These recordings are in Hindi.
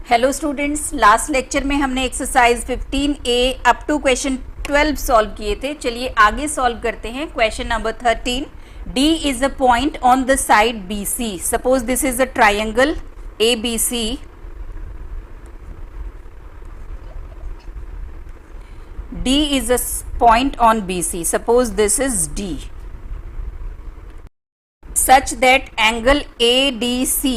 हेलो स्टूडेंट्स, लास्ट लेक्चर में हमने exercise 15A up to question 12 solve किए थे। चलिए आगे सॉल्व करते हैं। Question number 13, D is a point on the side BC। Suppose this is a triangle ABC। D is a point on BC. Suppose this is D. Such that angle ADC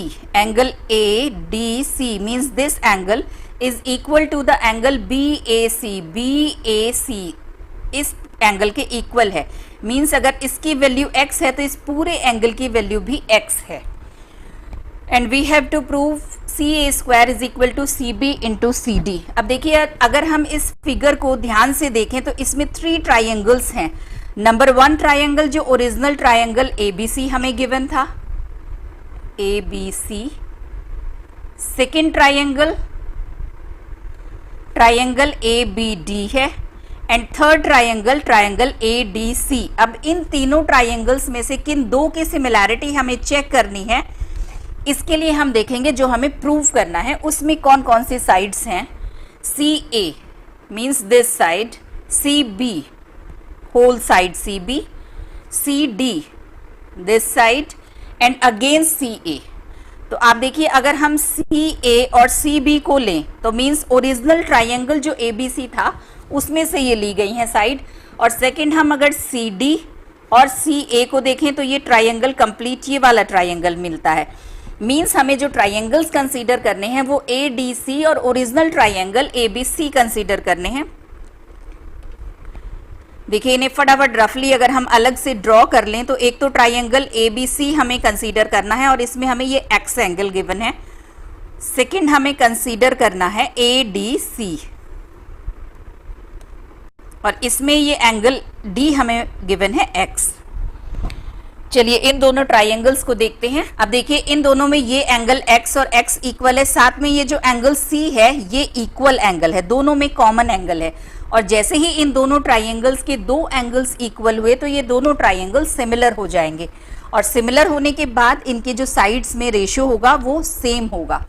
means this angle is equal to the angle BAC. इस एंगल के इक्वल है, मीन्स अगर इसकी वैल्यू x है तो इस पूरे एंगल की वैल्यू भी x है। And we have to prove CA² is equal to CB into CD। अब देखिए, अगर हम इस फिगर को ध्यान से देखें तो इसमें 3 ट्राइंगल्स हैं। नंबर 1 ट्राइंगल जो ओरिजिनल ट्राइंगल ABC हमें गिवन था, ABC। सेकेंड ट्राइंगल ABD है, एंड थर्ड ट्राइंगल ADC। अब इन तीनों ट्राइंगल्स में से किन दो की सिमिलैरिटी हमें चेक करनी है, इसके लिए हम देखेंगे जो हमें प्रूव करना है उसमें कौन कौन सी साइड्स हैं। CA means this side, CB whole side CB, CD this side and again CA। तो आप देखिए, अगर हम CA और CB को लें तो मीन्स ओरिजिनल ट्राइंगल जो ABC था उसमें से ये ली गई हैं साइड, और सेकंड हम अगर CD और CA को देखें तो ये ट्राइंगल कंप्लीट, ये वाला ट्राइंगल मिलता है। मीन्स हमें जो ट्राइंगल्स कंसीडर करने हैं वो ADC और ओरिजिनल ट्राइंगल ABC कंसीडर करने हैं। देखिए, इन्हें फटाफट रफली अगर हम अलग से ड्रॉ कर लें तो एक तो ट्राइंगल ABC हमें कंसीडर करना है और इसमें हमें ये X एंगल गिवन है। सेकंड हमें कंसीडर करना है ADC और इसमें ये एंगल D हमें गिवन है X। चलिए इन दोनों ट्राइंगल्स को देखते हैं। अब देखिए, इन दोनों में ये एंगल X और X इक्वल है, साथ में ये जो एंगल C है ये इक्वल एंगल है, दोनों में कॉमन एंगल है। और जैसे ही इन दोनों ट्राइंगल्स के दो एंगल्स इक्वल हुए तो ये दोनों ट्राइंगल सिमिलर हो जाएंगे, और सिमिलर होने के बाद इनके जो साइड्स में रेशियो होगा वो सेम होगा।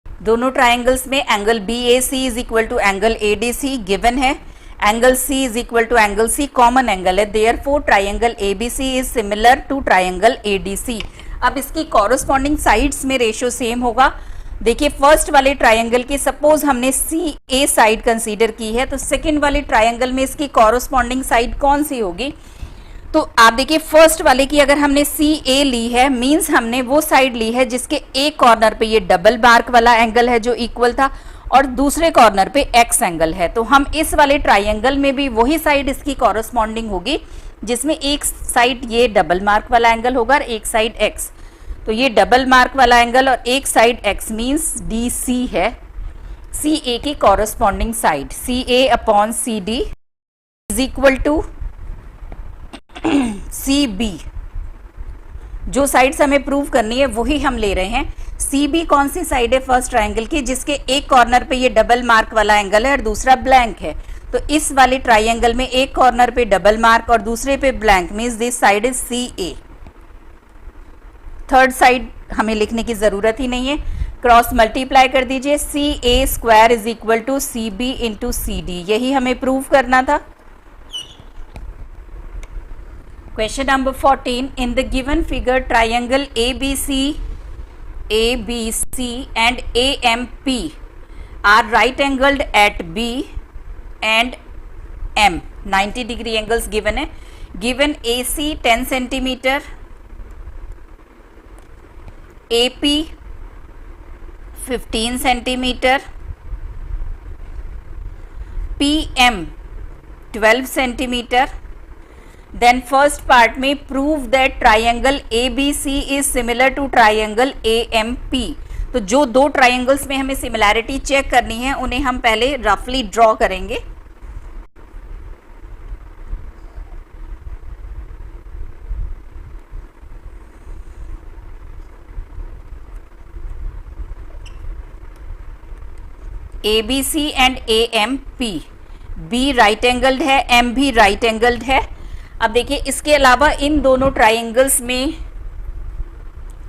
दोनों ट्राइंगल्स में angle BAC is equal to angle ADC given है, angle C is equal to angle C common angle है, therefore triangle ABC is similar to triangle ADC। अब इसकी कॉरस्पॉन्डिंग साइड्स में रेशियो सेम होगा। देखिए, फर्स्ट वाले ट्राइंगल की सपोज हमने CA साइड कंसीडर की है, तो सेकंड वाले ट्राइंगल में इसकी कॉरस्पॉन्डिंग साइड कौन सी होगी। तो आप देखिए, फर्स्ट वाले की अगर हमने CA ली है मींस हमने वो साइड ली है जिसके एक कॉर्नर पे ये डबल मार्क वाला एंगल है जो इक्वल था, और दूसरे कॉर्नर पे X एंगल है। तो हम इस वाले ट्राइंगल में भी वही साइड इसकी कॉरस्पॉन्डिंग होगी जिसमें एक साइड ये डबल मार्क वाला एंगल होगा और एक साइड X। तो ये डबल मार्क वाला एंगल और एक साइड X मीन्स DC है CA की corresponding side. CA upon CD is equal to CB। जो साइड्स हमें प्रूव करनी है वही हम ले रहे हैं। CB कौन सी साइड है फर्स्ट ट्राइंगल की, जिसके एक कॉर्नर पे ये डबल मार्क वाला एंगल है और दूसरा ब्लैंक है। तो इस वाले ट्राइंगल में एक कॉर्नर पे डबल मार्क और दूसरे पे blank means this side is CA। Third side हमें लिखने की जरूरत ही नहीं है, क्रॉस मल्टीप्लाई कर दीजिए, CA² is equal to CB into CD। यही हमें प्रूव करना था। Question number 14, in the given figure triangle ABC and AMP are right angled at B and M। 90 degree angles given है। Given AC 10 centimetre, AP 15 centimetre, PM 12 centimetre. Then first part में prove that triangle ABC is similar to triangle AMP। तो जो दो ट्राइंगल्स में हमें सिमिलैरिटी चेक करनी है उन्हें हम पहले रफली ड्रॉ करेंगे। ABC and AMP, B right angled है, M भी राइट एंगल्ड है। अब देखिए, इसके अलावा इन दोनों ट्राइंगल्स में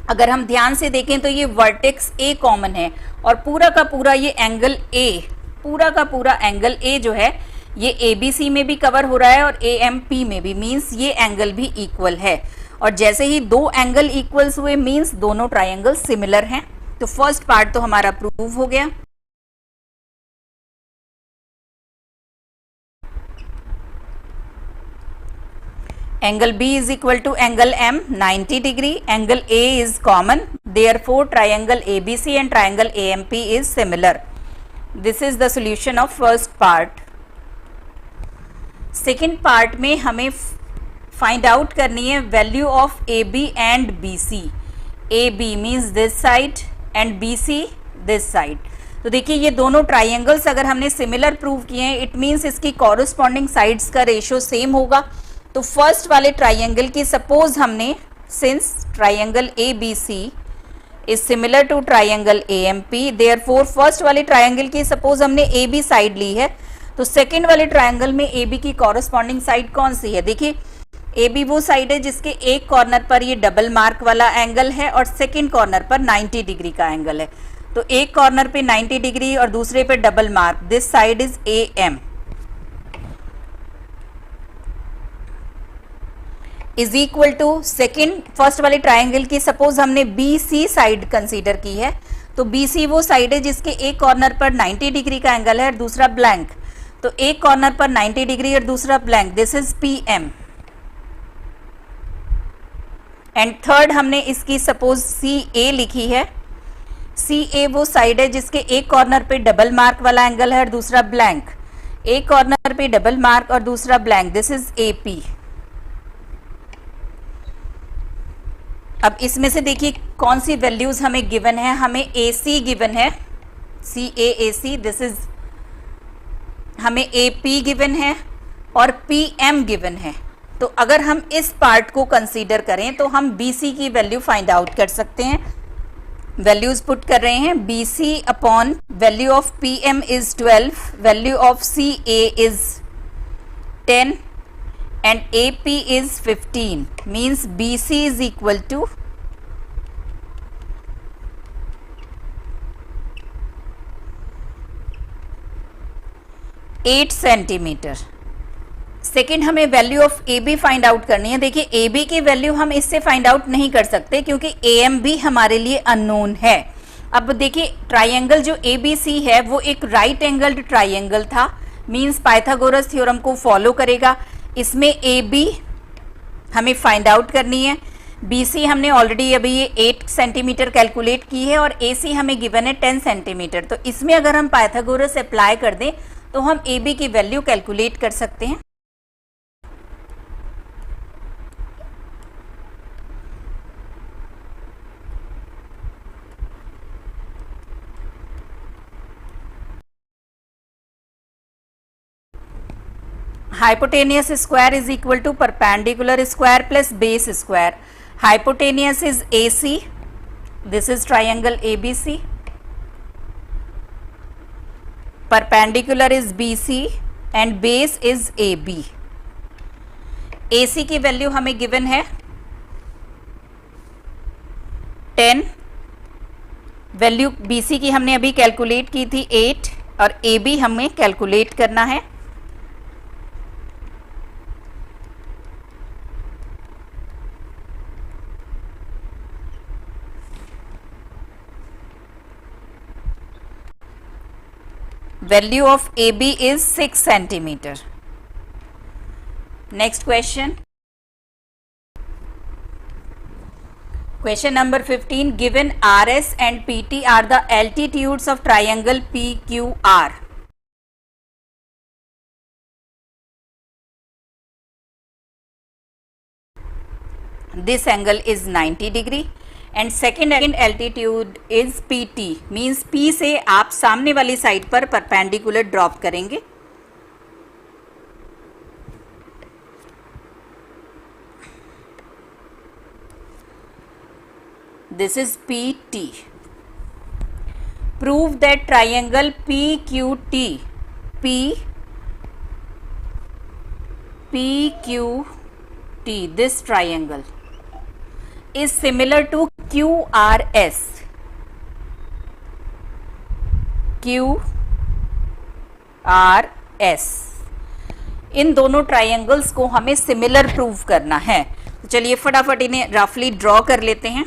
अगर हम ध्यान से देखें तो ये वर्टेक्स ए कॉमन है और पूरा का पूरा ये एंगल ए, पूरा का पूरा एंगल ए जो है ये ABC में भी कवर हो रहा है और AMP में भी, मींस ये एंगल भी इक्वल है। और जैसे ही दो एंगल इक्वल्स हुए मींस दोनों ट्राइंगल सिमिलर हैं। तो फर्स्ट पार्ट तो हमारा प्रूव हो गया। Angle B is equal to angle M 90 degree. Angle A is common. Therefore, triangle ABC and triangle AMP is similar. This is the solution of first part. Second part में हमें find out करनी है value of AB and BC. AB means this side and BC this side. तो देखिए ये दोनों ट्राइंगल्स अगर हमने सिमिलर प्रूव किए हैं, इट मीन्स इसकी कॉरस्पॉन्डिंग साइड्स का रेशियो सेम होगा। तो फर्स्ट वाले ट्राइंगल की सपोज हमने, since triangle ABC is similar to triangle AMP, therefore first वाले ट्राइंगल की सपोज हमने AB साइड ली है, तो सेकेंड वाले ट्राइंगल में AB की कॉरस्पॉन्डिंग साइड कौन सी है? देखिए AB वो साइड है जिसके एक कॉर्नर पर ये डबल मार्क वाला एंगल है और सेकेंड कॉर्नर पर 90 डिग्री का एंगल है। तो एक कॉर्नर पे 90 डिग्री और दूसरे पे double mark, this side is AM is equal to second first वाले ट्राइंगल की सपोज हमने BC साइड कंसीडर की है, तो BC वो साइड है जिसके एक कॉर्नर पर 90 डिग्री का एंगल है और दूसरा ब्लैंक, तो एक कॉर्नर पर 90 डिग्री और दूसरा blank, this is PM। And third हमने इसकी सपोज CA लिखी है, CA वो साइड है जिसके एक कॉर्नर पे डबल मार्क वाला एंगल है और दूसरा ब्लैंक, एक कॉर्नर पे डबल मार्क और दूसरा ब्लैंक, दिस इज AP। अब इसमें से देखिए कौन सी वैल्यूज हमें गिवन है, हमें AC गिवन है, CAAC, दिस इज हमें AP गिवन है और PM गिवन है। तो अगर हम इस पार्ट को कंसीडर करें तो हम BC की वैल्यू फाइंड आउट कर सकते हैं। वैल्यूज पुट कर रहे हैं, BC upon value of PM is 12, value of CA is 10 and AP is 15, means BC is equal to 8 centimetre. Second हमें value of AB find out करनी है। देखिए AB की वैल्यू हम इससे फाइंड आउट नहीं कर सकते क्योंकि AM भी हमारे लिए अननोन है। अब देखिए ट्राइंगल जो ABC है वो एक राइट एंगल्ड ट्राइंगल था, मींस पाइथागोरस थ्योरम को फॉलो करेगा। इसमें AB हमें फाइंड आउट करनी है, BC हमने ऑलरेडी अभी ये 8 सेंटीमीटर कैलकुलेट की है और AC हमें गिवन है 10 सेंटीमीटर। तो इसमें अगर हम पाइथागोरस अप्लाई कर दें तो हम AB की वैल्यू कैलकुलेट कर सकते हैं। Hypotenuse square is equal to perpendicular square plus base square. Hypotenuse is AC. This is triangle ABC. Perpendicular is BC and base is AB. AC की वैल्यू हमें गिवन है 10, वैल्यू BC की हमने अभी कैलकुलेट की थी 8 और AB हमें कैलकुलेट करना है। Value of AB is 6 centimeter. Next question. Question number 15. Given RS and PT are the altitudes of triangle PQR. This angle is 90 degree. And second altitude is PT, means P से आप सामने वाली साइड पर परपेंडिकुलर ड्रॉप करेंगे। This is PT। Prove that triangle PQT PQT, this triangle is similar to QRS, QRS, इन दोनों ट्राइंगल्स को हमें सिमिलर प्रूव करना है। तो चलिए फटाफट इन्हें रफली ड्रॉ कर लेते हैं।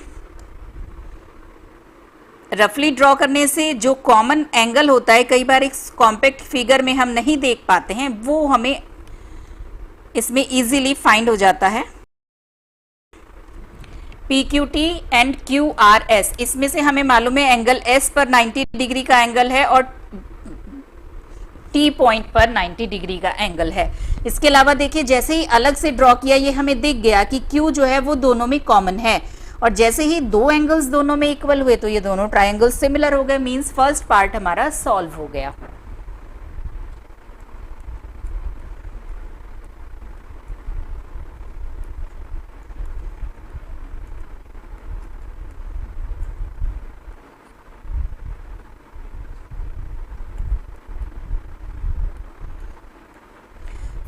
रफली ड्रॉ करने से जो कॉमन एंगल होता है, कई बार एक कॉम्पैक्ट फिगर में हम नहीं देख पाते हैं, वो हमें इसमें इजीली फाइंड हो जाता है। PQT एंड QRS, इसमें से हमें मालूम है एंगल S पर 90 डिग्री का एंगल है और T पॉइंट पर 90 डिग्री का एंगल है। इसके अलावा देखिए जैसे ही अलग से ड्रॉ किया ये हमें दिख गया कि Q जो है वो दोनों में कॉमन है, और जैसे ही दो एंगल्स दोनों में इक्वल हुए तो ये दोनों ट्राइंगल्स सिमिलर हो गए, मींस फर्स्ट पार्ट हमारा सॉल्व हो गया।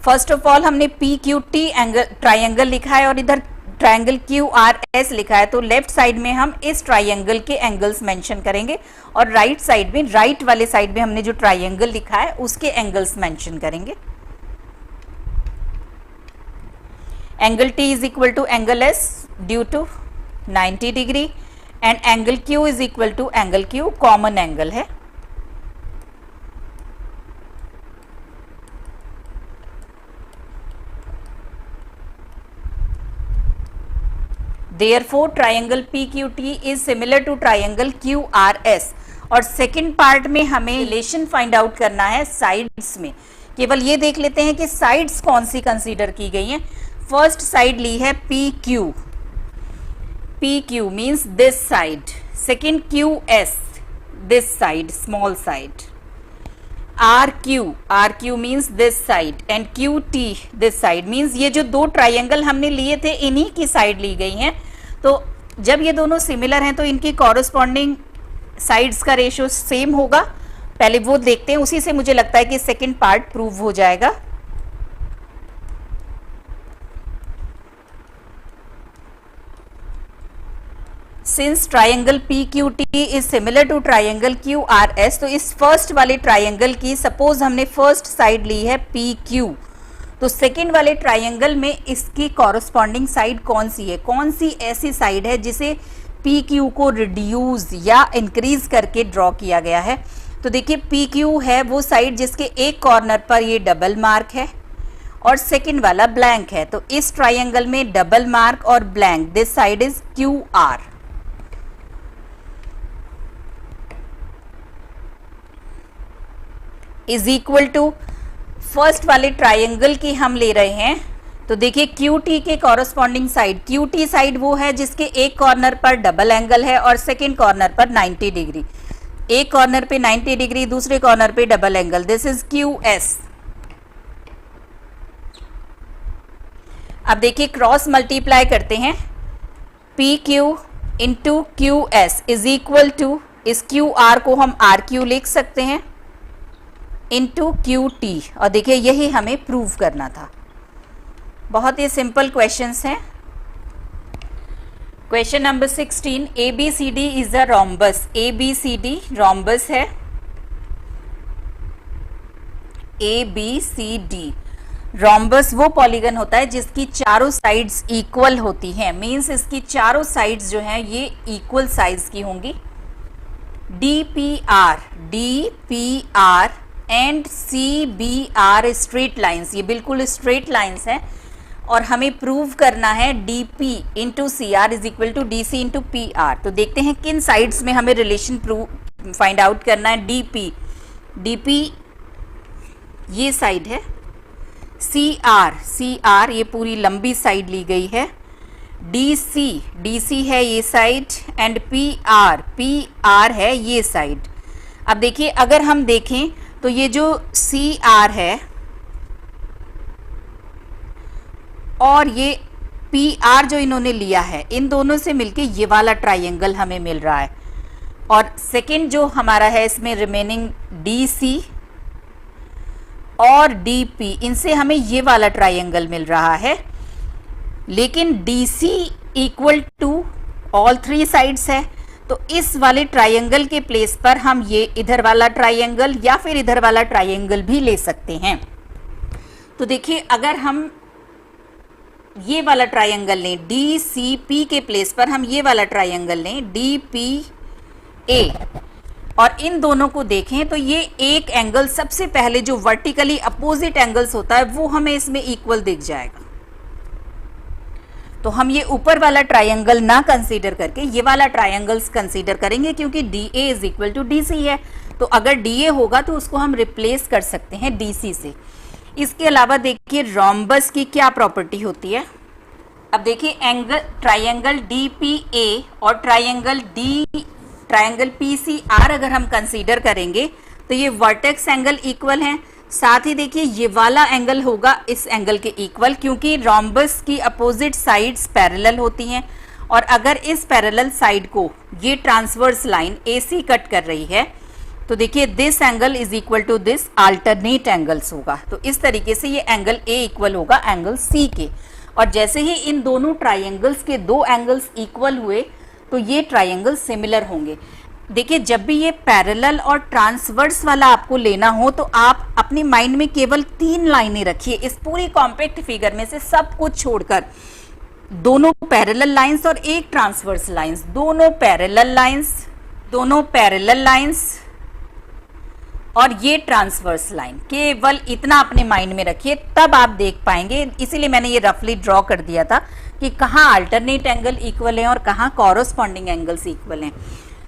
फर्स्ट ऑफ ऑल हमने PQT एंगल ट्राइंगल लिखा है और इधर ट्राइंगल QRS लिखा है, तो लेफ्ट साइड में हम इस ट्राइंगल के एंगल्स मेंशन करेंगे और राइट साइड में, राइट वाले साइड में हमने जो ट्राइंगल लिखा है उसके एंगल्स मेंशन करेंगे। Angle T is equal to angle S due to 90 degree and angle Q is equal to angle Q, common angle है। Therefore, triangle PQT is similar to triangle QRS। और सेकेंड पार्ट में हमें रिलेशन फाइंड आउट करना है साइड्स में। केवल ये देख लेते हैं कि साइड्स कौन सी कंसीडर की गई हैं। फर्स्ट साइड ली है PQ, PQ means this side, second QS this side, small side, RQ, RQ means this side and QT this side, means ये जो दो ट्राइंगल हमने लिए थे इन्हीं की साइड ली गई हैं। तो जब ये दोनों सिमिलर हैं तो इनकी कॉरस्पॉन्डिंग साइड्स का रेशियो सेम होगा। पहले वो देखते हैं, उसी से मुझे लगता है कि सेकंड पार्ट प्रूव हो जाएगा। Since triangle PQT is similar to triangle QRS, तो इस फर्स्ट वाले ट्राइंगल की, सपोज हमने फर्स्ट साइड ली है PQ, तो सेकेंड वाले ट्राइंगल में इसकी कॉरस्पॉन्डिंग साइड कौन सी है, कौन सी ऐसी साइड है जिसे PQ को रिड्यूस या इंक्रीज करके ड्रॉ किया गया है। तो देखिए PQ है वो साइड जिसके एक कॉर्नर पर ये डबल मार्क है और सेकेंड वाला ब्लैंक है। तो इस ट्राइंगल में डबल मार्क और blank, this side is QR। Is equal to first वाले ट्राइंगल की हम ले रहे हैं, तो देखिए QT के कॉरस्पॉन्डिंग साइड, QT साइड वो है जिसके एक कॉर्नर पर डबल एंगल है और सेकेंड कॉर्नर पर 90 डिग्री, एक कॉर्नर पे 90 डिग्री, दूसरे कॉर्नर पे double angle, this is QS। अब देखिए क्रॉस मल्टीप्लाई करते हैं, PQ into QS is equal to, इस QR को हम RQ लिख सकते हैं इंटू QT, और देखिए यही हमें प्रूव करना था। बहुत ही सिंपल क्वेश्चंस हैं। Question number 16, ABCD is a rhombus, ABCD rhombus है, ABCD रोम्बस वो पॉलीगन होता है जिसकी चारों साइड्स इक्वल होती हैं, मींस इसकी चारों साइड्स जो हैं ये इक्वल साइज की होंगी। DPR and CBR straight lines, ये बिल्कुल स्ट्रेट लाइंस हैं और हमें प्रूव करना है DP into CR is equal to DC into PR। तो देखते हैं किन साइड्स में हमें रिलेशन प्रूव फाइंड आउट करना है। DP ये साइड है, CR ये पूरी लंबी साइड ली गई है, DC है ये साइड एंड PR है ये साइड। अब देखिए अगर हम देखें तो ये जो CR है और ये PR जो इन्होंने लिया है, इन दोनों से मिलके ये वाला ट्राइंगल हमें मिल रहा है, और सेकंड जो हमारा है इसमें रिमेनिंग DC और DP, इनसे हमें ये वाला ट्राइंगल मिल रहा है। लेकिन DC equal to all three sides है, तो इस वाले ट्राइंगल के प्लेस पर हम ये इधर वाला ट्राइंगल या फिर इधर वाला ट्राइंगल भी ले सकते हैं। तो देखिए, अगर हम ये वाला ट्राइंगल लें डी सी पी के प्लेस पर हम ये वाला ट्राइंगल लें डी पी ए और इन दोनों को देखें तो ये एक एंगल सबसे पहले जो वर्टिकली अपोजिट एंगल्स होता है वो हमें इसमें इक्वल दिख जाएगा। तो हम ये ऊपर वाला ट्राइंगल ना कंसीडर करके ये वाला ट्राइंगल्स कंसीडर करेंगे, क्योंकि D A is equal to D C है। तो अगर डी ए होगा तो उसको हम रिप्लेस कर सकते हैं डी सी से। इसके अलावा देखिए रोम्बस की क्या प्रॉपर्टी होती है। अब देखिए ट्राइंगल डी पी ए और ट्राइंगल पी सी आर अगर हम कंसीडर करेंगे तो ये वर्टेक्स एंगल इक्वल हैं। साथ ही देखिए ये वाला एंगल होगा इस एंगल के इक्वल, क्योंकि रोम्बस की अपोजिट साइड्स पैरेलल होती हैं। और अगर इस पैरेलल साइड को ये ट्रांसवर्स लाइन AC कट कर रही है तो देखिए this angle is equal to this alternate angles होगा। तो इस तरीके से ये एंगल A इक्वल होगा एंगल C के। और जैसे ही इन दोनों ट्राइंगल्स के दो एंगल्स इक्वल हुए तो ये ट्राइंगल सिमिलर होंगे। देखिए, जब भी ये पैरेलल और ट्रांसवर्स वाला आपको लेना हो तो आप अपनी माइंड में केवल 3 लाइनें रखिए। इस पूरी कॉम्पैक्ट फिगर में से सब कुछ छोड़कर दोनों पैरेलल लाइंस और एक ट्रांसवर्स लाइंस, दोनों पैरेलल लाइंस और ये ट्रांसवर्स लाइन, केवल इतना अपने माइंड में रखिए, तब आप देख पाएंगे। इसीलिए मैंने ये रफली ड्रॉ कर दिया था कि कहाँ अल्टरनेट एंगल इक्वल है और कहाँ कॉरस्पॉन्डिंग एंगल्स इक्वल हैं।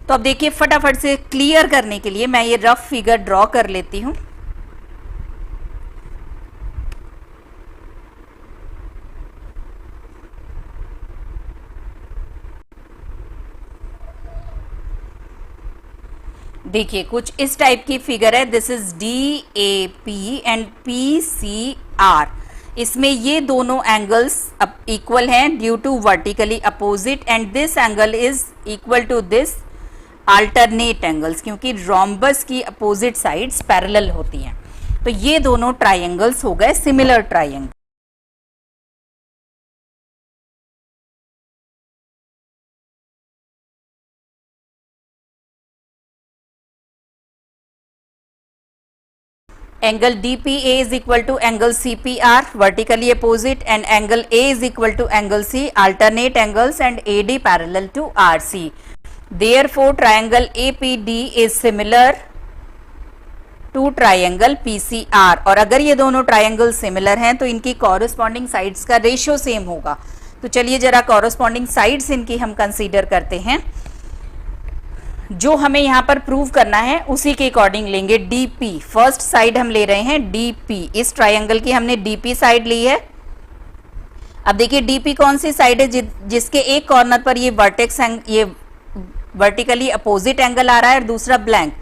तो अब देखिए, फटाफट से क्लियर करने के लिए मैं ये रफ फिगर ड्रॉ कर लेती हूँ। देखिए, कुछ इस टाइप की फिगर है। This is DAP and PCR। इसमें ये दोनों एंगल्स इक्वल हैं due to vertically opposite, and this angle is equal to this alternate angles, क्योंकि रोम्बस की अपोजिट साइड्स पैरेलल होती हैं। तो ये दोनों ट्राइंगल्स हो गए similar triangle. Angle DPA is equal to angle CPR vertically opposite, and angle A is equal to angle C alternate angles, and AD parallel to RC. Therefore, triangle APD is similar to triangle PCR. और अगर ये दोनों ट्राइंगल सिमिलर हैं तो इनकी कॉरस्पॉन्डिंग साइड्स का रेशियो सेम होगा। तो चलिए जरा कॉरस्पॉन्डिंग साइड्स इनकी हम कंसीडर करते हैं। जो हमें यहाँ पर प्रूव करना है उसी के अकॉर्डिंग लेंगे DP। फर्स्ट साइड हम ले रहे हैं DP। इस ट्राइंगल की हमने DP साइड ली है। अब देखिए DP कौन सी साइड है जिसके एक कॉर्नर पर ये ये वर्टिकली अपोजिट एंगल आ रहा है और दूसरा ब्लैंक,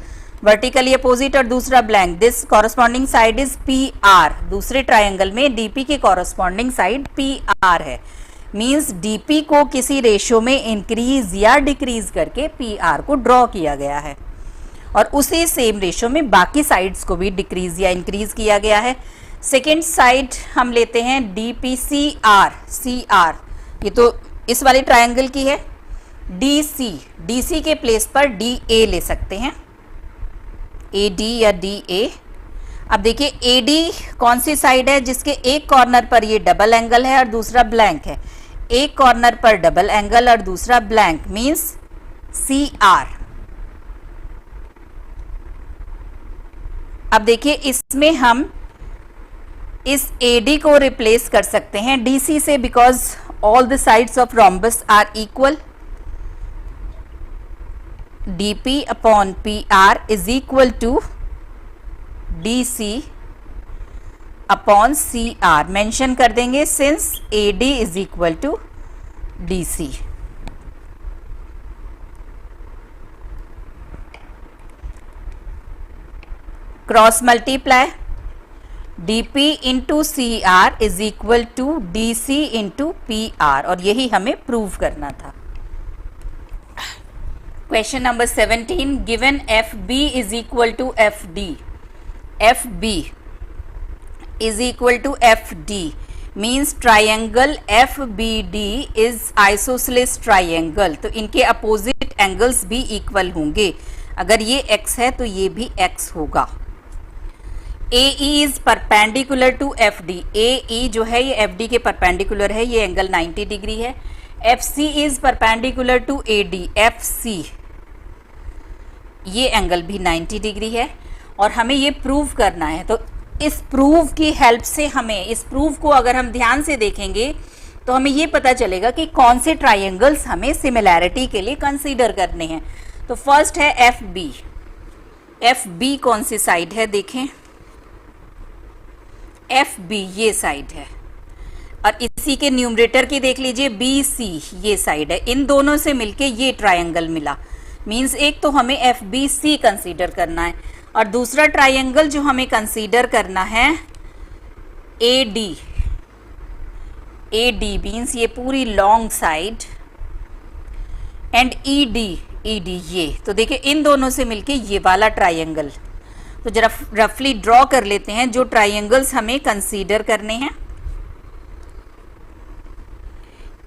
वर्टिकली अपोजिट और दूसरा blank. This corresponding side is PR। दूसरे ट्राइंगल में DP की कॉरस्पॉन्डिंग साइड PR है। मीन्स DP को किसी रेशियो में इंक्रीज या डिक्रीज करके PR को ड्रॉ किया गया है, और उसी सेम रेशियो में बाकी साइड्स को भी डिक्रीज या इंक्रीज किया गया है। सेकेंड साइड हम लेते हैं DPCR। ये तो इस वाले ट्राइंगल की है। DC के प्लेस पर DA ले सकते हैं, AD या DA। अब देखिए AD कौन सी साइड है जिसके एक कॉर्नर पर ये डबल एंगल है और दूसरा ब्लैंक है। एक कॉर्नर पर डबल एंगल और दूसरा ब्लैंक, मींस CR। अब देखिए इसमें हम इस AD को रिप्लेस कर सकते हैं DC से, because all the sides of rhombus are equal. DP upon PR is equal to DC upon CR। Mention कर देंगे since AD is equal to DC। Cross multiply DP into CR is equal to DC into PR, और यही हमें प्रूव करना था। Question number 17, given FB is equal to FD। FB is equal to FD means triangle F B D is isosceles triangle, तो इनके अपोजिट एंगल्स भी इक्वल होंगे। अगर ये x है तो ये भी x होगा। AE is perpendicular to FD, AE जो है ये FD के परपेंडिकुलर है, ये एंगल 90 डिग्री है। FC is perpendicular to AD, FC ये एंगल भी 90 डिग्री है और हमें ये प्रूव करना है। तो इस प्रूव की हेल्प से हमें, इस प्रूव को अगर हम ध्यान से देखेंगे तो हमें ये पता चलेगा कि कौन से ट्राइंगल्स हमें सिमिलैरिटी के लिए कंसीडर करने हैं। तो फर्स्ट है FB, FB कौन सी साइड है देखें, FB ये साइड है और इसी के न्यूमरेटर की देख लीजिए BC ये साइड है। इन दोनों से मिलके ये ट्राइंगल मिला, मीन्स एक तो हमें FBC कंसीडर करना है और दूसरा ट्राइंगल जो हमें कंसीडर करना है AD, AD मीन्स ये पूरी लॉन्ग साइड एंड ED ये। तो देखिए इन दोनों से मिलके ये वाला ट्राइंगल। तो जरा रफली ड्रॉ कर लेते हैं जो ट्राइंगल्स हमें कंसीडर करने हैं।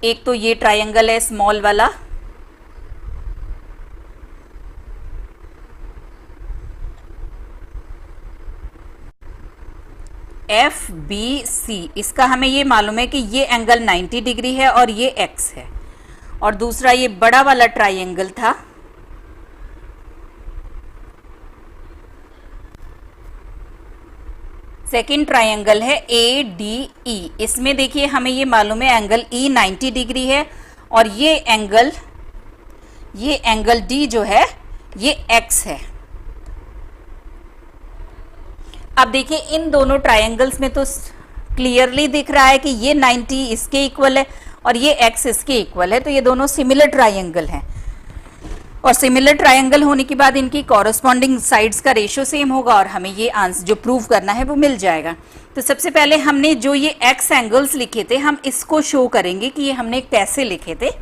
एक तो ये ट्राइंगल है स्मॉल वाला, FBC, इसका हमें ये मालूम है कि ये एंगल 90 डिग्री है और ये x है। और दूसरा ये बड़ा वाला ट्राइंगल था, सेकेंड ट्राइंगल है ADE, इसमें देखिए हमें ये मालूम है एंगल E 90 डिग्री है और ये एंगल D जो है ये x है। अब देखिए इन दोनों ट्राइंगल्स में तो क्लियरली दिख रहा है कि ये 90 इसके इक्वल है और ये x इसके इक्वल है, तो ये दोनों सिमिलर ट्राइंगल हैं। और सिमिलर ट्राइंगल होने के बाद इनकी कॉरस्पॉन्डिंग साइड्स का रेशियो सेम होगा और हमें ये आंसर जो प्रूव करना है वो मिल जाएगा। तो सबसे पहले हमने जो ये x एंगल्स लिखे थे हम इसको शो करेंगे कि ये हमने कैसे लिखे थे।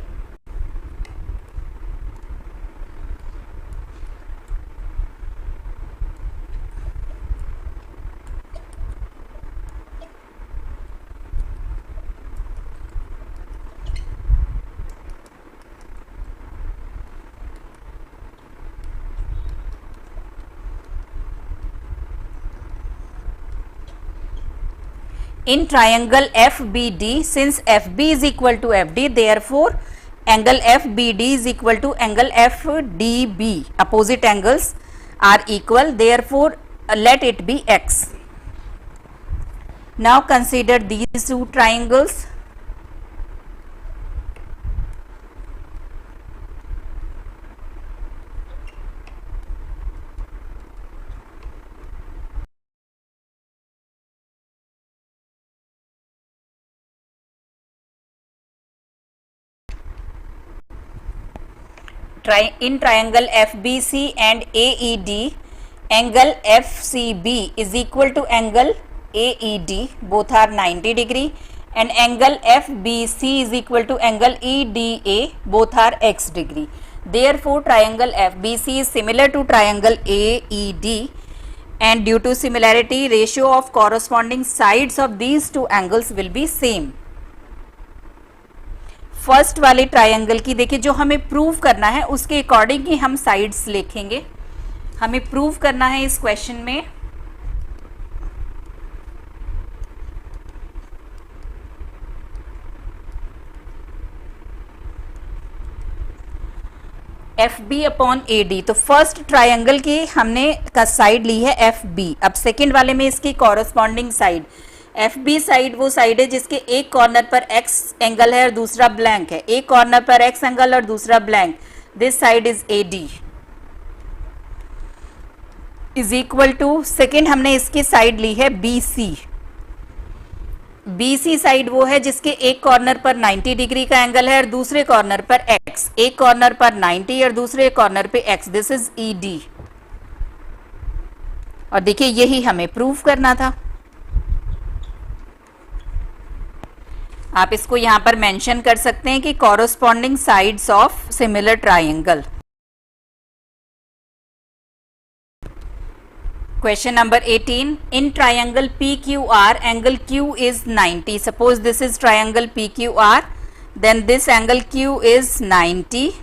In triangle FBD, since FB is equal to FD, therefore angle FBD is equal to angle FDB. Opposite angles are equal, therefore let it be x. Now consider these two triangles. In triangle FBC and AED, angle FCB is equal to angle AED, both are 90 degree, and angle FBC is equal to angle EDA, both are x degree. Therefore triangle FBC is similar to triangle AED, and due to similarity ratio of corresponding sides of these two angles will be same. First वाले ट्रायंगल की देखिए जो हमें प्रूव करना है उसके अकॉर्डिंग ही हम साइड्स लिखेंगे। हमें प्रूव करना है इस क्वेश्चन में FB अपॉन AD। तो फर्स्ट ट्रायंगल की हमने का साइड ली है FB। अब सेकेंड वाले में इसकी कॉरस्पॉन्डिंग साइड FB साइड वो साइड है जिसके एक कॉर्नर पर x एंगल है और दूसरा ब्लैंक है, एक कॉर्नर पर x एंगल और दूसरा blank, this side is AD is equal to, second हमने इसकी साइड ली है BC। BC साइड वो है जिसके एक कॉर्नर पर 90 डिग्री का एंगल है और दूसरे कॉर्नर पर x, एक कॉर्नर पर 90 और दूसरे कॉर्नर पे x, दिस इज ED। और देखिए यही हमें प्रूव करना था। आप इसको यहां पर मेंशन कर सकते हैं कि corresponding sides of similar triangle. Question number 18. In triangle PQR, angle Q is 90. Suppose this is triangle PQR, then this angle Q is 90.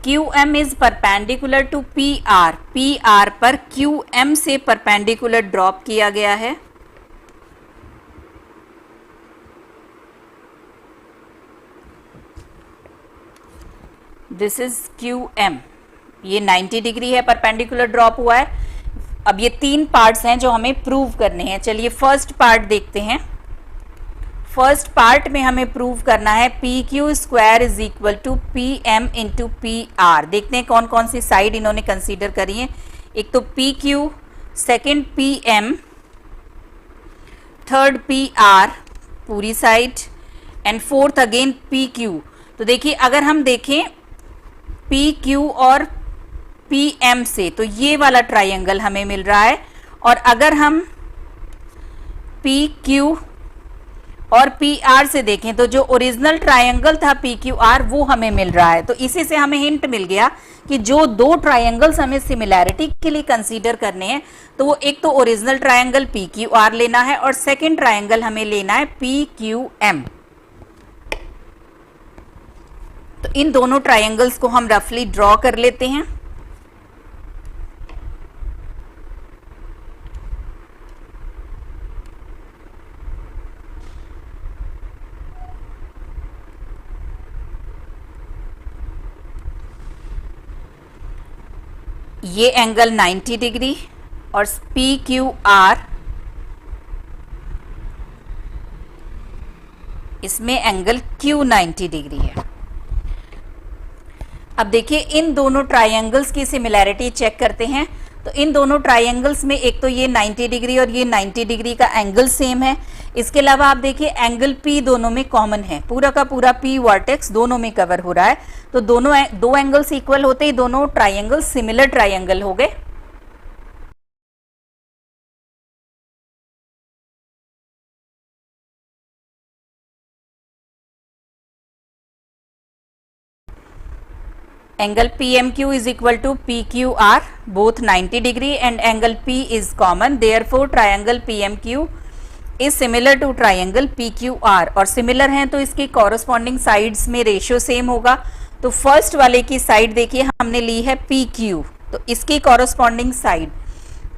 QM is perpendicular to PR. PR पर QM से perpendicular drop किया गया है. This is QM. ये 90 डिग्री है, परपेंडिकुलर ड्रॉप हुआ है. अब ये तीन पार्ट्स हैं जो हमें प्रूव करने हैं. चलिए फर्स्ट पार्ट देखते हैं. फर्स्ट पार्ट में हमें प्रूव करना है P Q square is equal to P M into P R. देखते हैं कौन कौन सी साइड इन्होंने कंसीडर करी है. एक तो P Q, second P M, third P R पूरी side, and fourth again P Q. तो देखिए अगर हम देखें पी क्यू और पी एम से तो ये वाला ट्राइंगल हमें मिल रहा है, और अगर हम पी क्यू और पी आर से देखें तो जो ओरिजिनल ट्राइंगल था पी क्यू आर वो हमें मिल रहा है. तो इसी से हमें हिंट मिल गया कि जो दो ट्राइंगल्स हमें सिमिलैरिटी के लिए कंसीडर करने हैं तो वो एक तो original triangle P Q R लेना है और सेकेंड ट्राइंगल हमें लेना है पी क्यू एम. तो इन दोनों ट्राइंगल्स को हम रफली ड्रॉ कर लेते हैं. ये एंगल 90 डिग्री और पी क्यू आर, इसमें एंगल क्यू 90 डिग्री है. अब देखिए इन दोनों ट्राइंगल्स की सिमिलैरिटी चेक करते हैं. तो इन दोनों ट्राइंगल्स में एक तो ये 90 डिग्री और ये 90 डिग्री का एंगल सेम है. इसके अलावा आप देखिए एंगल P दोनों में कॉमन है. पूरा का पूरा P वर्टेक्स दोनों में कवर हो रहा है. तो दोनों दो एंगल्स इक्वल होते ही दोनों ट्राइंगल सिमिलर ट्राइंगल हो गए. Angle PMQ is equal to PQR, both 90 degree, and angle P is common. Therefore, triangle PMQ is similar to triangle PQR. और similar हैं तो इसकी corresponding sides में ratio same होगा. तो first वाले की side देखिए हमने ली है PQ, तो इसकी corresponding side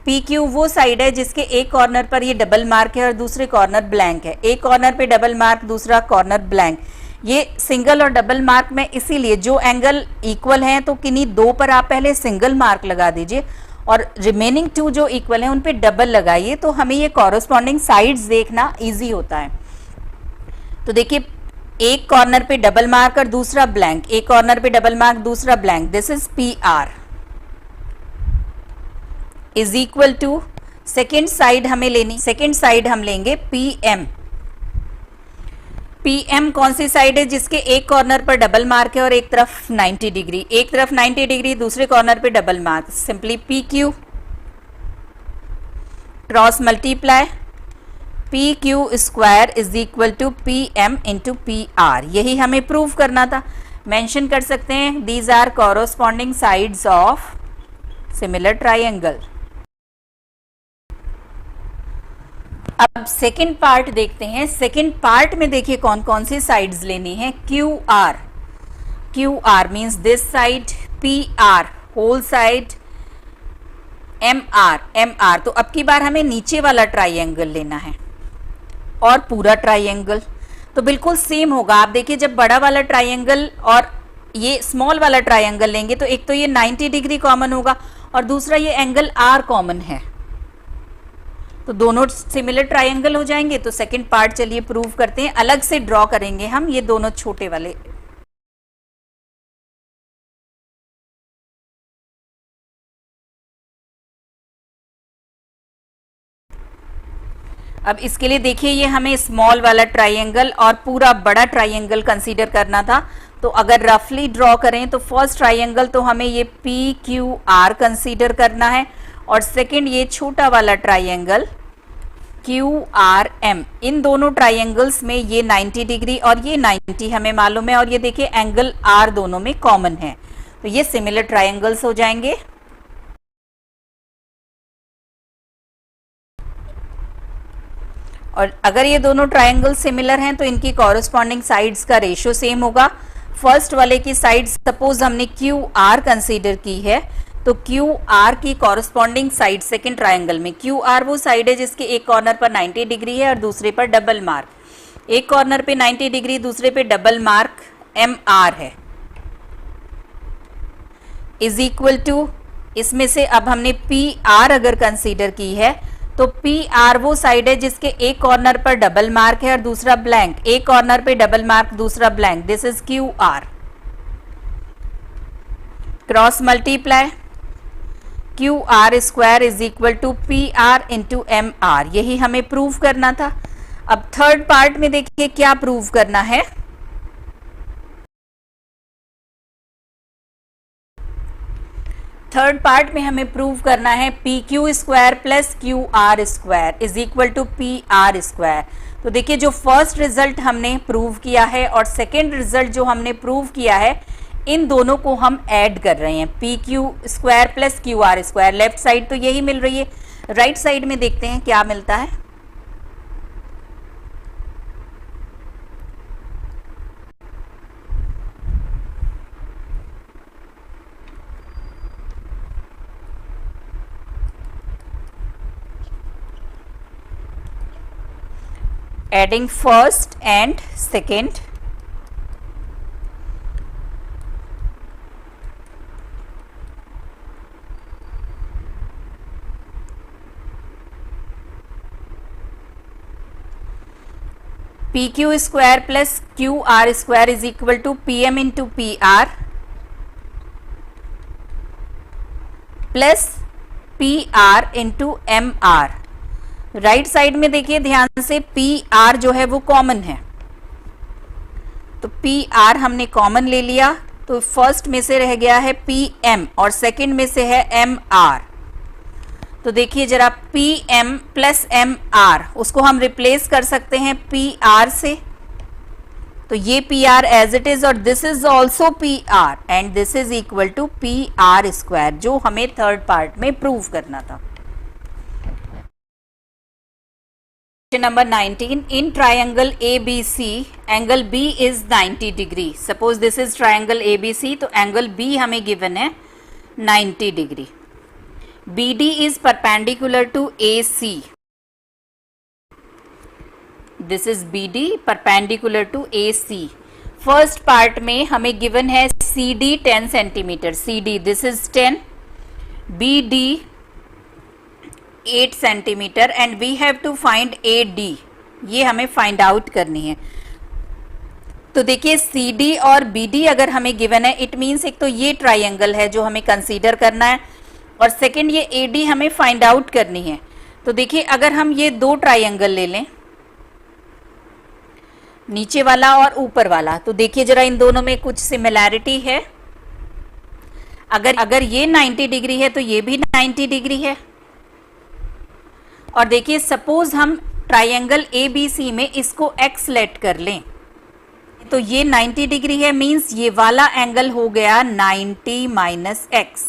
PQ वो साइड है जिसके एक कॉर्नर पर ये डबल मार्क है और दूसरे कॉर्नर ब्लैंक है. एक कॉर्नर पे डबल मार्क, दूसरा कॉर्नर ब्लैंक. ये सिंगल और डबल मार्क में इसीलिए जो एंगल इक्वल हैं तो किन्हीं दो पर आप पहले सिंगल मार्क लगा दीजिए और रिमेनिंग टू जो इक्वल हैं उन पे डबल लगाइए, तो हमें ये कॉरस्पॉन्डिंग साइड्स देखना इजी होता है. तो देखिए एक कॉर्नर पे डबल मार्क और दूसरा ब्लैंक, एक कॉर्नर पे डबल मार्क दूसरा blank. This is P R is equal to second side हमें लेनी, सेकेंड साइड हम लेंगे पी एम. पी एम कौन सी साइड है जिसके एक कॉर्नर पर डबल मार्क है और एक तरफ 90 डिग्री, एक तरफ 90 डिग्री दूसरे कॉर्नर पे double mark. Simply P Q cross multiply P Q square is equal to P M into P R. यही हमें प्रूव करना था. मेंशन कर सकते हैं these are corresponding sides of similar triangle. अब सेकेंड पार्ट देखते हैं. सेकेंड पार्ट में देखिए कौन कौन सी साइड्स लेनी है. Q R, Q R means this side, P R whole side, M R, M R. तो अब की बार हमें नीचे वाला ट्राइंगल लेना है और पूरा ट्राइंगल. तो बिल्कुल सेम होगा. आप देखिए जब बड़ा वाला ट्राइंगल और ये स्मॉल वाला ट्राइंगल लेंगे तो एक तो ये 90 डिग्री कॉमन होगा और दूसरा ये एंगल आर कॉमन है, तो दोनों सिमिलर ट्राइंगल हो जाएंगे. तो सेकंड पार्ट चलिए प्रूव करते हैं. अलग से ड्रॉ करेंगे हम ये दोनों छोटे वाले. अब इसके लिए देखिए ये हमें स्मॉल वाला ट्राइंगल और पूरा बड़ा ट्राइंगल कंसीडर करना था. तो अगर रफली ड्रॉ करें तो फर्स्ट ट्राइंगल तो हमें ये पी क्यू आर कंसीडर करना है और सेकंड ये छोटा वाला ट्राइंगल क्यू आर एम. इन दोनों ट्राइंगल्स में ये 90 डिग्री और ये 90 हमें मालूम है और ये देखिए एंगल आर दोनों में कॉमन है, तो ये सिमिलर ट्राइंगल्स हो जाएंगे. और अगर ये दोनों ट्राइंगल सिमिलर हैं तो इनकी कॉरस्पॉन्डिंग साइड्स का रेशियो सेम होगा। फर्स्ट वाले की साइड सपोज हमने क्यू आर कंसीडर की है, तो क्यू आर की कॉरस्पॉन्डिंग साइड सेकेंड ट्राइंगल में, क्यू आर वो साइड है जिसके एक कॉर्नर पर 90 डिग्री है और दूसरे पर डबल मार्क, एक कॉर्नर पे 90 डिग्री दूसरे पे डबल मार्क एम आर है, इज इक्वल टू, इसमें से अब हमने पी आर अगर कंसीडर की है तो पी आर वो साइड है जिसके एक कॉर्नर पर डबल मार्क है और दूसरा ब्लैंक, एक कॉर्नर पे डबल मार्क दूसरा blank, this is Q R. Cross multiply Q R square is equal to P R into M R, यही हमें प्रूव करना था। अब थर्ड पार्ट में देखिए क्या प्रूव करना है। थर्ड पार्ट में हमें प्रूव करना है P Q square plus Q R square is equal to P R square. तो देखिए जो फर्स्ट रिजल्ट हमने प्रूव किया है और सेकेंड रिजल्ट जो हमने प्रूव किया है, इन दोनों को हम ऐड कर रहे हैं, P Q square plus Q R square. Left side तो यही मिल रही है, राइट साइड में देखते हैं क्या मिलता है। Adding first and second, P Q square plus Q R square is equal to P M into P R plus P R into M R. Right side में देखिए ध्यान से, पी आर जो है वो कॉमन है, तो पी आर हमने कॉमन ले लिया, तो फर्स्ट में से रह गया है पी एम और सेकेंड में से है एम आर। तो देखिए जरा P M plus M R, उसको हम रिप्लेस कर सकते हैं पी आर से, तो ये P R as it is और this is also P R and this is equal to P R square, जो हमें थर्ड पार्ट में प्रूव करना था। Number 19, in triangle ABC angle B is 90 degree. Suppose this is triangle ABC, तो angle B हमें given है 90 degree. BD is perpendicular to AC. This is BD perpendicular to AC. First part में हमें given है CD 10 centimeter. CD this is 10. BD 8 centimetre and we have to find A D, ये हमें फाइंड आउट करनी है। तो देखिए सी डी और बी डी अगर हमें गिवन है, इट मीन्स एक तो ये ट्राइंगल है जो हमें कंसीडर करना है और सेकंड ये ए डी हमें फाइंड आउट करनी है। तो देखिए अगर हम ये दो ट्राइंगल ले लें, नीचे वाला और ऊपर वाला, तो देखिए जरा इन दोनों में कुछ सिमिलैरिटी है। अगर ये 90 डिग्री है तो ये भी 90 डिग्री है। और देखिए सपोज हम ट्राइंगल ए बी सी में इसको एक्स लेट कर लें, तो ये 90 डिग्री है, मींस ये वाला एंगल हो गया 90 माइनस एक्स,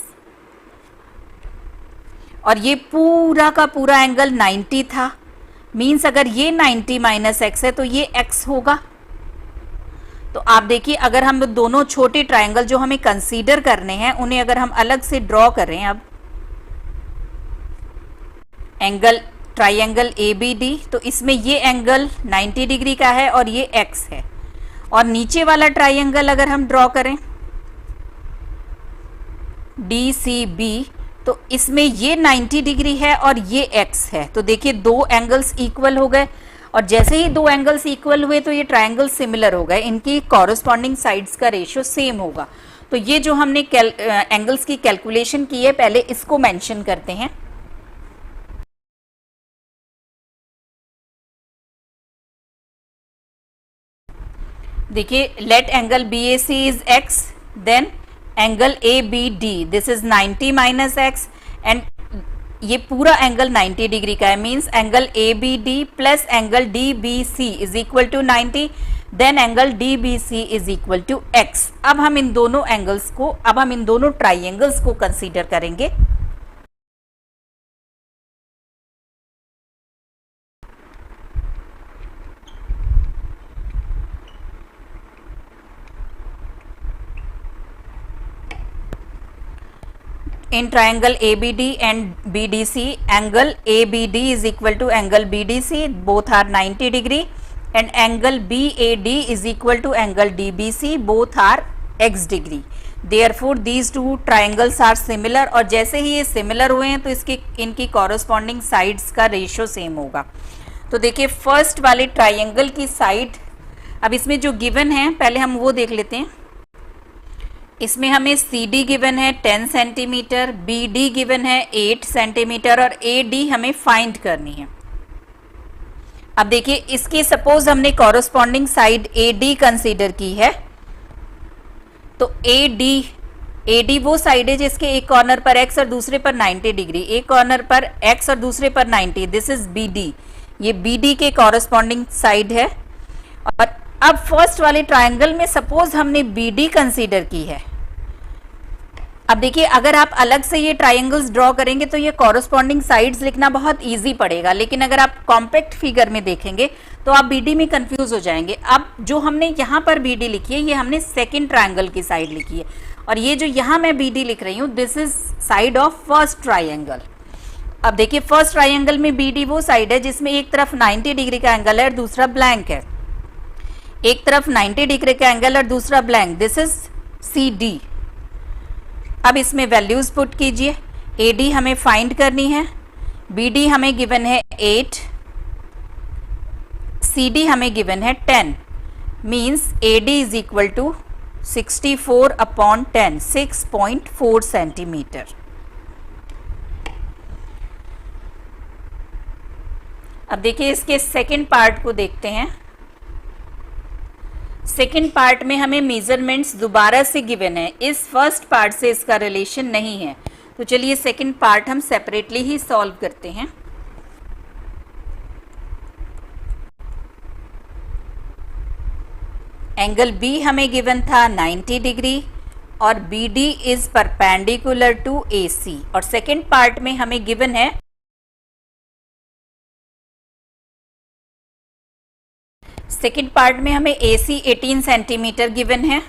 और ये पूरा का पूरा एंगल 90 था, मींस अगर ये 90 माइनस एक्स है तो ये एक्स होगा। तो आप देखिए अगर हम दोनों छोटे ट्राइंगल जो हमें कंसीडर करने हैं उन्हें अगर हम अलग से ड्रॉ करें, अब angle triangle A B D, तो इसमें ये एंगल 90 डिग्री का है और ये एक्स है, और नीचे वाला ट्राइंगल अगर हम ड्रॉ करें डी सी बी, तो इसमें ये 90 डिग्री है और ये एक्स है। तो देखिए दो एंगल्स इक्वल हो गए, और जैसे ही दो एंगल्स इक्वल हुए तो ये ट्राइंगल सिमिलर हो गए, इनकी कॉरस्पॉन्डिंग साइड्स का रेशियो सेम होगा। तो ये जो हमने एंगल्स की कैलकुलेशन की है, पहले इसको मेंशन करते हैं। देखिए let angle B A C is X, then angle A B D this is 90 minus X, and ये पूरा एंगल 90 डिग्री का है, means angle A B D plus angle D B C is equal to 90, then angle D B C is equal to X. अब हम इन दोनों एंगल्स को, अब हम इन दोनों ट्राइंगल्स को कंसीडर करेंगे। in triangle ABD and BDC, angle ABD is equal to angle BDC, both are 90 degree, and angle BAD is equal to angle DBC, both are x degree. Therefore these two triangles are similar, और जैसे ही ये सिमिलर हुए हैं तो इनकी कॉरस्पॉन्डिंग साइड्स का रेशियो सेम होगा. तो देखिए फर्स्ट वाले ट्राइंगल की साइड, अब इसमें जो गिवन है पहले हम वो देख लेते हैं. इसमें हमें CD गिवन है 10 सेंटीमीटर, BD गिवन है 8 सेंटीमीटर और AD हमें फाइंड करनी है. अब देखिए इसकी सपोज हमने कॉरस्पॉन्डिंग साइड AD कंसीडर की है, तो AD वो साइड है जिसके एक कॉर्नर पर x और दूसरे पर 90 डिग्री, एक कॉर्नर पर x और दूसरे पर 90, दिस इज BD. ये BD के कॉरस्पॉन्डिंग साइड है. और अब फर्स्ट वाले ट्राइंगल में सपोज हमने BD कंसीडर की है. अब देखिए अगर आप अलग से ये ट्राइंगल्स ड्रॉ करेंगे तो ये कॉरस्पॉन्डिंग साइड्स लिखना बहुत इजी पड़ेगा, लेकिन अगर आप कॉम्पैक्ट फिगर में देखेंगे तो आप BD में कंफ्यूज हो जाएंगे. अब जो हमने यहाँ पर BD लिखी है ये हमने सेकंड ट्राइंगल की साइड लिखी है, और ये जो यहाँ मैं BD लिख रही हूँ this is side of first triangle. अब देखिए फर्स्ट ट्राइंगल में BD वो साइड है जिसमें एक तरफ 90 डिग्री का एंगल है और दूसरा ब्लैंक है. एक तरफ 90 डिग्री का एंगल और दूसरा ब्लैंक, दिस इज CD. अब इसमें वैल्यूज पुट कीजिए. AD हमें फाइंड करनी है, BD हमें गिवन है 8, CD हमें गिवन है 10, means AD is equal to 64/10, 6.4 centimetre. अब देखिए इसके सेकंड पार्ट को देखते हैं. सेकेंड पार्ट में हमें मेजरमेंट्स दोबारा से गिवन है, इस फर्स्ट पार्ट से इसका रिलेशन नहीं है. तो चलिए सेकेंड पार्ट हम सेपरेटली ही सॉल्व करते हैं. एंगल B हमें गिवन था 90 डिग्री और BD is perpendicular to AC, और सेकेंड पार्ट में हमें गिवन है सेकेंड पार्ट में हमें AC 18 सेंटीमीटर गिवन है,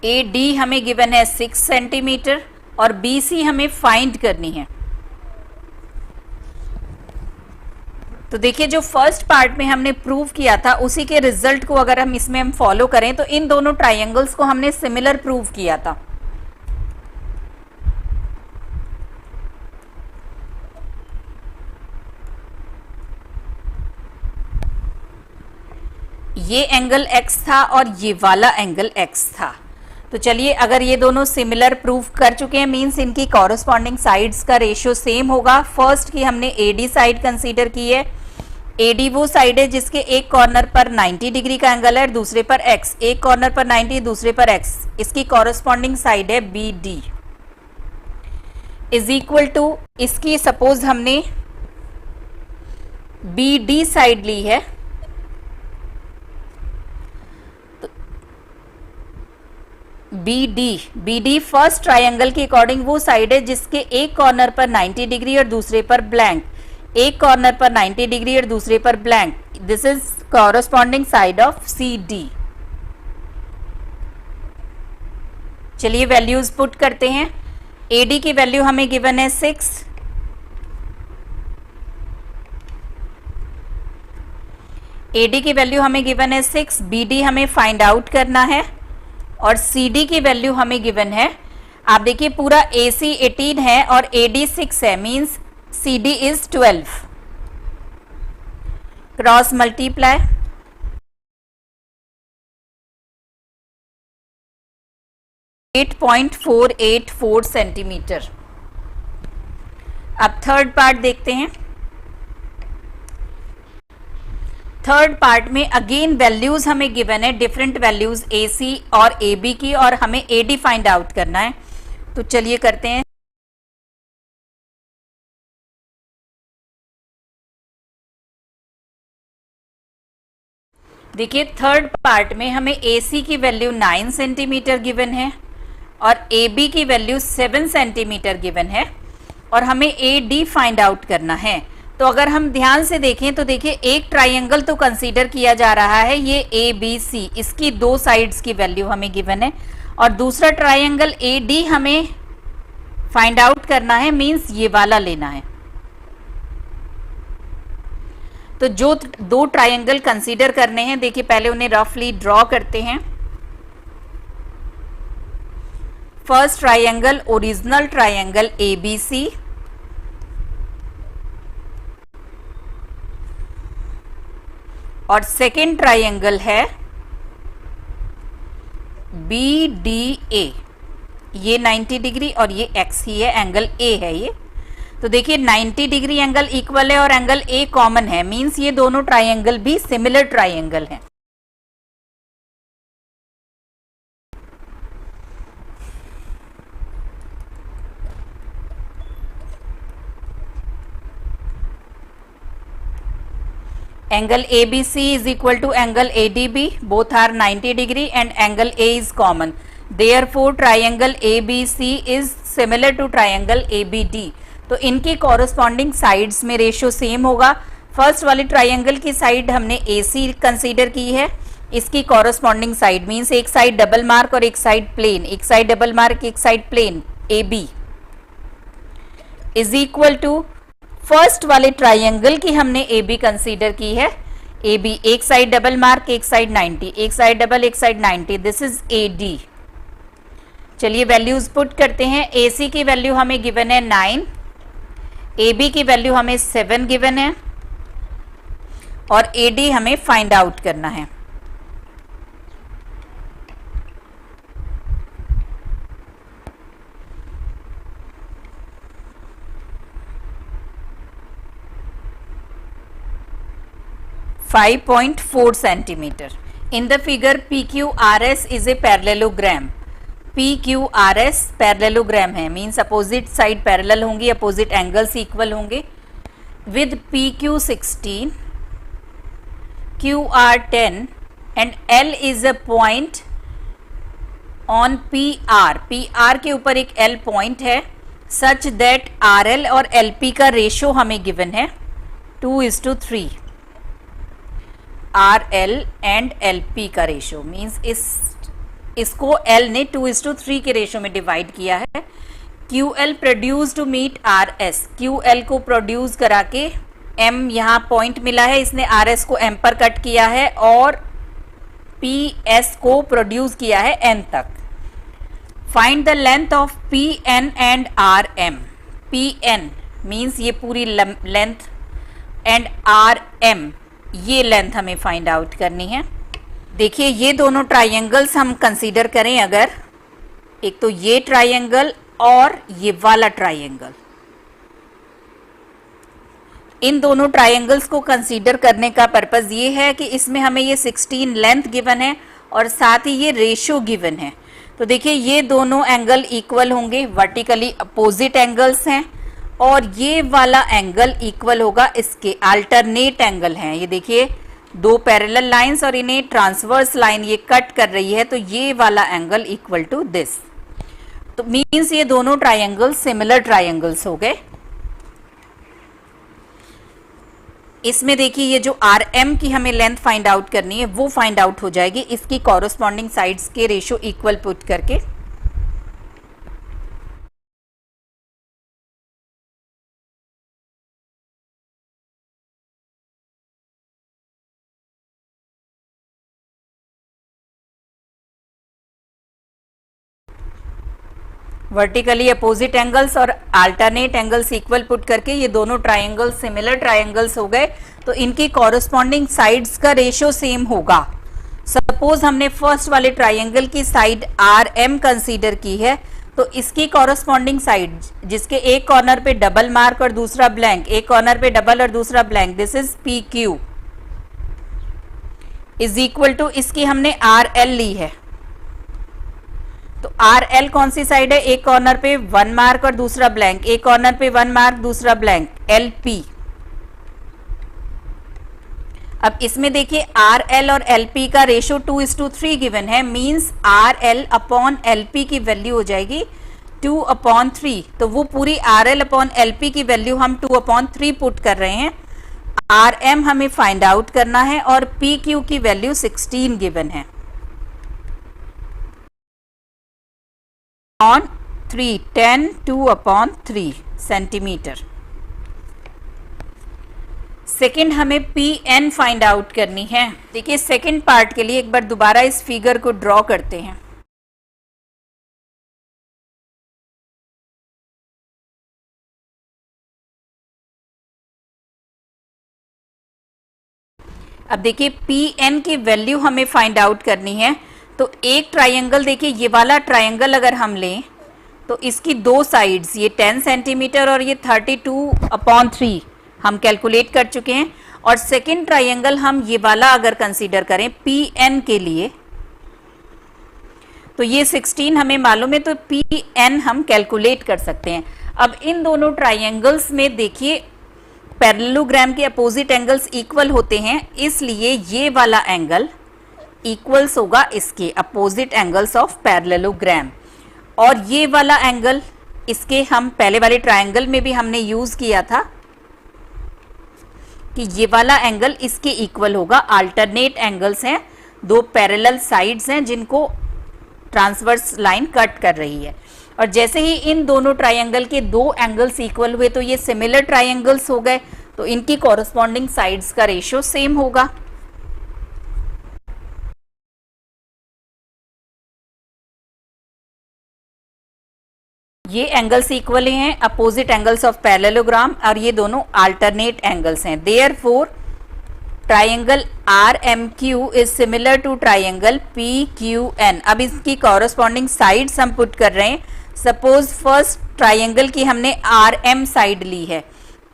AD हमें गिवन है 6 सेंटीमीटर और BC हमें फाइंड करनी है. तो देखिए जो फर्स्ट पार्ट में हमने प्रूव किया था उसी के रिजल्ट को अगर हम इसमें फॉलो करें तो इन दोनों ट्राइंगल्स को हमने सिमिलर प्रूव किया था. ये एंगल x था और ये वाला एंगल x था. तो चलिए अगर ये दोनों सिमिलर प्रूव कर चुके हैं मींस इनकी कॉरस्पॉन्डिंग साइड्स का रेशियो सेम होगा. फर्स्ट की हमने AD साइड कंसीडर की है. AD वो साइड है जिसके एक कॉर्नर पर 90 डिग्री का एंगल है और दूसरे पर x, एक कॉर्नर पर 90 दूसरे पर x, इसकी कॉरस्पॉन्डिंग साइड है BD इज इक्वल टू, इसकी सपोज हमने BD साइड ली है, BD फर्स्ट ट्राइंगल के अकॉर्डिंग वो साइड है जिसके एक कॉर्नर पर 90 डिग्री और दूसरे पर ब्लैंक, एक कॉर्नर पर 90 डिग्री और दूसरे पर blank, this is corresponding side of CD. चलिए वैल्यूज पुट करते हैं. AD की वैल्यू हमें गिवन है 6, AD की वैल्यू हमें गिवन है 6, BD हमें फाइंड आउट करना है और CD की वैल्यू हमें गिवन है. आप देखिए पूरा AC 18 है और AD 6 है, means CD is 12. Cross multiply, .484 centimetre. अब थर्ड पार्ट देखते हैं. थर्ड पार्ट में अगेन वैल्यूज हमें गिवन है, डिफरेंट वैल्यूज AC और AB की, और हमें AD फाइंड आउट करना है. तो चलिए करते हैं. देखिए थर्ड पार्ट में हमें AC की वैल्यू 9 सेंटीमीटर गिवन है और AB की वैल्यू 7 सेंटीमीटर गिवन है और हमें AD फाइंड आउट करना है. तो अगर हम ध्यान से देखें तो देखिए एक ट्राइंगल तो कंसीडर किया जा रहा है, ये ABC, इसकी दो साइड्स की वैल्यू हमें गिवन है और दूसरा ट्राइंगल ए डी हमें फाइंड आउट करना है, मींस ये वाला लेना है। तो जो दो ट्राइंगल कंसीडर करने हैं, देखिए पहले उन्हें रफली ड्रॉ करते हैं। First triangle original triangle ABC, और सेकेंड ट्राइंगल है BDA। ये 90 डिग्री और ये x ही है, एंगल A है ये। तो देखिए 90 डिग्री एंगल इक्वल है और एंगल A कॉमन है, मींस ये दोनों ट्राइंगल भी सिमिलर ट्राइंगल हैं। Angle ABC is equal to angle ADB. Both are 90 degree and angle A is common. Therefore, triangle ABC is similar to triangle ABD. तो इनकी corresponding sides में रेशियो सेम होगा। फर्स्ट वाले ट्राइंगल की साइड हमने AC कंसीडर की है, इसकी corresponding साइड मीन्स एक साइड डबल मार्क और एक साइड प्लेन, एक साइड डबल मार्क एक side plain AB is equal to first वाले ट्राइंगल की हमने ए बी कंसीडर की है। ए बी एक साइड डबल मार्क एक साइड 90, एक साइड डबल एक side 90, this is A D. चलिए वैल्यूज पुट करते हैं। ए सी की वैल्यू हमें गिवन है 9, ए बी की वैल्यू हमें 7 गिवन है और ए डी हमें फाइंड आउट करना है। .4 centimeter. In the figure PQRS is a parallelogram. PQRS parallelogram है, मीन्स अपोजिट साइड पैरेलल होंगी, अपोजिट एंगल्स इक्वल होंगे। With PQ16, QR10 and L is a point on PR. PR के ऊपर एक L पॉइंट है, सच दैट RL और LP का रेशो हमें गिवन है 2:3। RL एंड LP का रेशो मीन्स इसको L ने 2:3 के रेशो में डिवाइड किया है। QL produce to meet RS, QL को प्रोड्यूस करा के M यहाँ पॉइंट मिला है, इसने RS को M पर कट किया है और PS को प्रोड्यूस किया है N तक। Find the length of PN and RM। PN means ये पूरी लेंथ एंड RM ये लेंथ हमें फाइंड आउट करनी है। देखिए ये दोनों ट्राइंगल्स हम कंसीडर करें, अगर एक तो ये ट्राइंगल और ये वाला ट्राइंगल, इन दोनों ट्राइंगल्स को कंसीडर करने का पर्पस ये है कि इसमें हमें ये 16 लेंथ गिवन है और साथ ही ये रेशियो गिवन है। तो देखिए ये दोनों एंगल इक्वल होंगे, वर्टिकली अपोजिट एंगल्स हैं और ये वाला एंगल इक्वल होगा इसके, अल्टरनेट एंगल हैं। ये देखिए दो पैरेलल लाइंस और इन्हें ट्रांसवर्स लाइन ये कट कर रही है, तो ये वाला एंगल इक्वल टू दिस। तो मींस ये दोनों ट्राइंगल सिमिलर ट्राइंगल्स हो गए। इसमें देखिए ये जो RM की हमें लेंथ फाइंड आउट करनी है वो फाइंड आउट हो जाएगी इसकी कॉरस्पॉन्डिंग साइड्स के रेशियो इक्वल पुट करके। वर्टिकली अपोजिट एंगल्स और अल्टरनेट एंगल्स इक्वल पुट करके ये दोनों ट्राइंगल्स सिमिलर ट्राइंगल्स हो गए, तो इनकी कॉरस्पॉन्डिंग साइड्स का रेशियो सेम होगा। सपोज हमने फर्स्ट वाले ट्राइंगल की साइड RM कंसीडर की है, तो इसकी कॉरस्पॉन्डिंग साइड जिसके एक कॉर्नर पे डबल मार्क और दूसरा ब्लैंक, एक कॉर्नर पे डबल और दूसरा blank, this is PQ is equal to इसकी हमने RL ली है। तो RL कौन सी साइड है, एक कॉर्नर पे 1 मार्क और दूसरा ब्लैंक, एक कॉर्नर पे 1 मार्क दूसरा ब्लैंक, LP। अब इसमें देखिए RL और LP का रेशियो 2:3 गिवन है, मींस RL अपॉन LP की वैल्यू हो जाएगी 2/3। तो वो पूरी RL अपॉन LP की वैल्यू हम 2/3 पुट कर रहे हैं। RM हमें फाइंड आउट करना है और PQ की वैल्यू 16 गिवन है। Upon 3, 10 2/3 centimetre. सेकेंड हमें पी एन फाइंड आउट करनी है। देखिए सेकेंड पार्ट के लिए एक बार दोबारा इस फिगर को ड्रॉ करते हैं। अब देखिए पी एन की वैल्यू हमें फाइंड आउट करनी है। तो एक ट्राइंगल, देखिए ये वाला ट्राइंगल अगर हम लें तो इसकी दो साइड्स, ये 10 सेंटीमीटर और ये 32/3 हम कैलकुलेट कर चुके हैं। और सेकेंड ट्राइंगल हम ये वाला अगर कंसीडर करें पी एन के लिए तो ये 16 हमें मालूम है, तो पी एन हम कैलकुलेट कर सकते हैं। अब इन दोनों ट्राइंगल्स में देखिए पैरेललोग्राम के अपोजिट एंगल्स इक्वल होते हैं, इसलिए ये वाला एंगल इक्वल्स होगा इसके अपोजिट एंगल्स ऑफ पैरेललोग्राम। और ये वाला एंगल इसके हम पहले वाले ट्राइंगल में भी हमने यूज किया था कि ये वाला एंगल इसके इक्वल होगा। अल्टरनेट एंगल्स हैं, दो पैरेलल साइड्स हैं जिनको ट्रांसवर्स लाइन कट कर रही है। और जैसे ही इन दोनों ट्राइंगल के दो एंगल्स इक्वल हुए तो ये सिमिलर ट्राइंगल्स हो गए, तो इनकी कॉरस्पॉन्डिंग साइड्स का रेशियो सेम होगा। ये एंगल्स इक्वल हैं, अपोजिट एंगल्स ऑफ पैरेललोग्राम, और ये दोनों अल्टरनेट एंगल्स हैं। Therefore triangle R M Q is similar to triangle P Q N. अब इसकी कॉरस्पॉन्डिंग साइड्स हम पुट कर रहे हैं। सपोज फर्स्ट ट्राइंगल की हमने आर एम साइड ली है,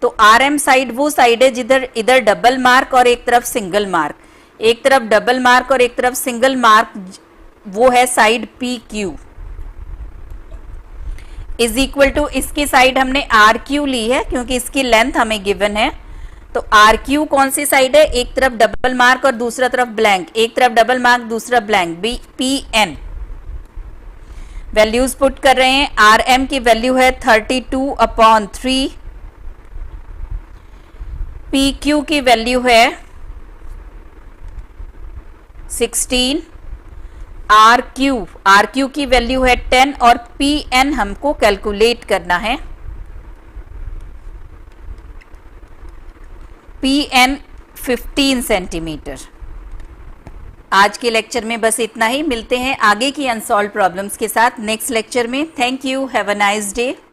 तो आर एम साइड वो साइड है जिधर इधर डबल मार्क और एक तरफ सिंगल मार्क, एक तरफ डबल मार्क और एक तरफ सिंगल मार्क, वो है side P Q. Is equal to इसकी साइड हमने आर क्यू ली है क्योंकि इसकी लेंथ हमें गिवन है। तो आर क्यू कौन सी साइड है, एक तरफ डबल मार्क और दूसरा तरफ ब्लैंक, एक तरफ डबल मार्क दूसरा blank, B P N. Values put कर रहे हैं। आर एम की वैल्यू है 32/3, पी क्यू की वैल्यू है 16, आर क्यू की वैल्यू है 10 और पी एन हमको कैलकुलेट करना है। P N 15 centimetre. आज के लेक्चर में बस इतना ही। मिलते हैं आगे की अनसॉल्व प्रॉब्लम्स के साथ नेक्स्ट लेक्चर में। Thank you, have a nice day.